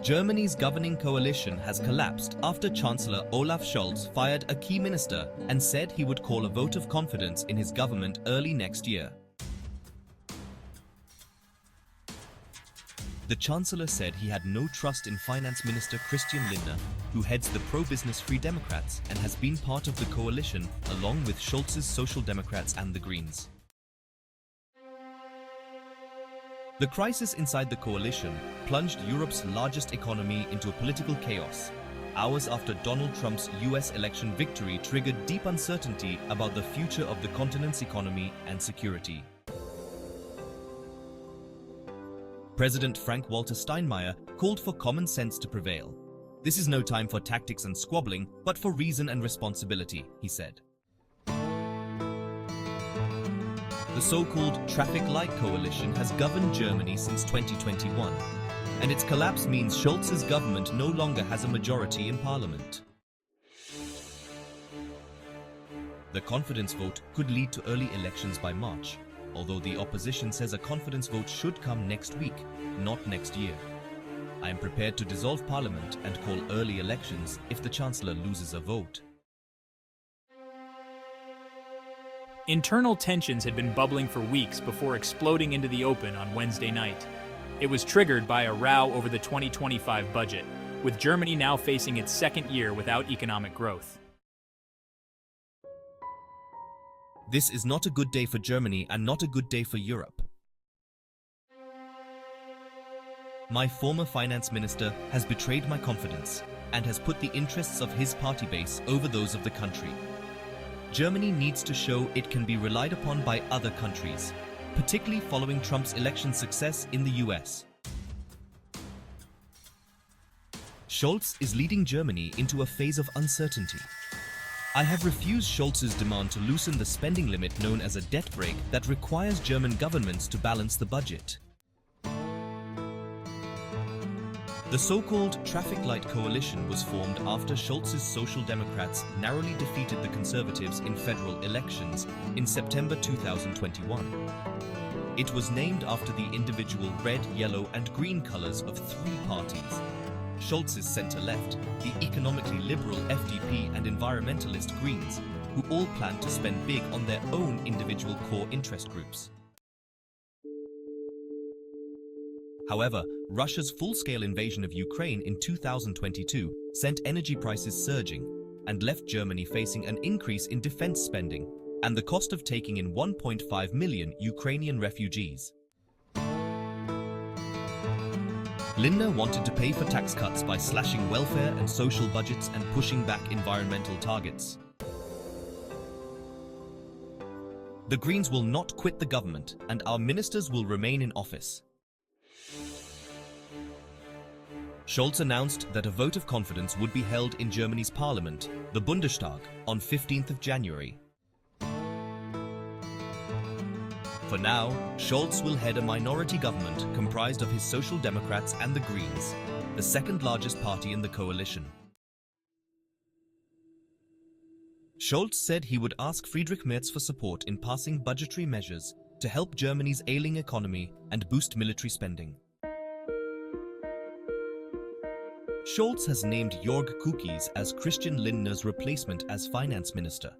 Germany's governing coalition has collapsed after Chancellor Olaf Scholz fired a key minister and said he would call a vote of confidence in his government early next year. The Chancellor said he had no trust in Finance Minister Christian Lindner, who heads the pro-business Free Democrats and has been part of the coalition along with Scholz's Social Democrats and the Greens. The crisis inside the coalition plunged Europe's largest economy into political chaos, hours after Donald Trump's US election victory triggered deep uncertainty about the future of the continent's economy and security. President Frank-Walter Steinmeier called for common sense to prevail. "This is no time for tactics and squabbling, but for reason and responsibility," he said. The so-called Traffic Light Coalition has governed Germany since 2021, and its collapse means Scholz's government no longer has a majority in parliament. The confidence vote could lead to early elections by March, although the opposition says a confidence vote should come next week, not next year. "I am prepared to dissolve parliament and call early elections if the Chancellor loses a vote." Internal tensions had been bubbling for weeks before exploding into the open on Wednesday night. It was triggered by a row over the 2025 budget, with Germany now facing its second year without economic growth. "This is not a good day for Germany and not a good day for Europe. My former finance minister has betrayed my confidence and has put the interests of his party base over those of the country. Germany needs to show it can be relied upon by other countries, particularly following Trump's election success in the US. Scholz is leading Germany into a phase of uncertainty. I have refused Scholz's demand to loosen the spending limit known as a debt brake that requires German governments to balance the budget. The so-called Traffic Light Coalition was formed after Scholz's Social Democrats narrowly defeated the Conservatives in federal elections in September 2021. It was named after the individual red, yellow and green colors of three parties: Scholz's centre-left, the economically liberal FDP and environmentalist Greens, who all plan to spend big on their own individual core interest groups. However, Russia's full-scale invasion of Ukraine in 2022 sent energy prices surging and left Germany facing an increase in defense spending and the cost of taking in 1.5 million Ukrainian refugees. Lindner wanted to pay for tax cuts by slashing welfare and social budgets and pushing back environmental targets. The Greens will not quit the government, and our ministers will remain in office. Scholz announced that a vote of confidence would be held in Germany's parliament, the Bundestag, on 15th of January. For now, Scholz will head a minority government comprised of his Social Democrats and the Greens, the second largest party in the coalition. Scholz said he would ask Friedrich Merz for support in passing budgetary measures to help Germany's ailing economy and boost military spending. Scholz has named Jörg Kukies as Christian Lindner's replacement as finance minister.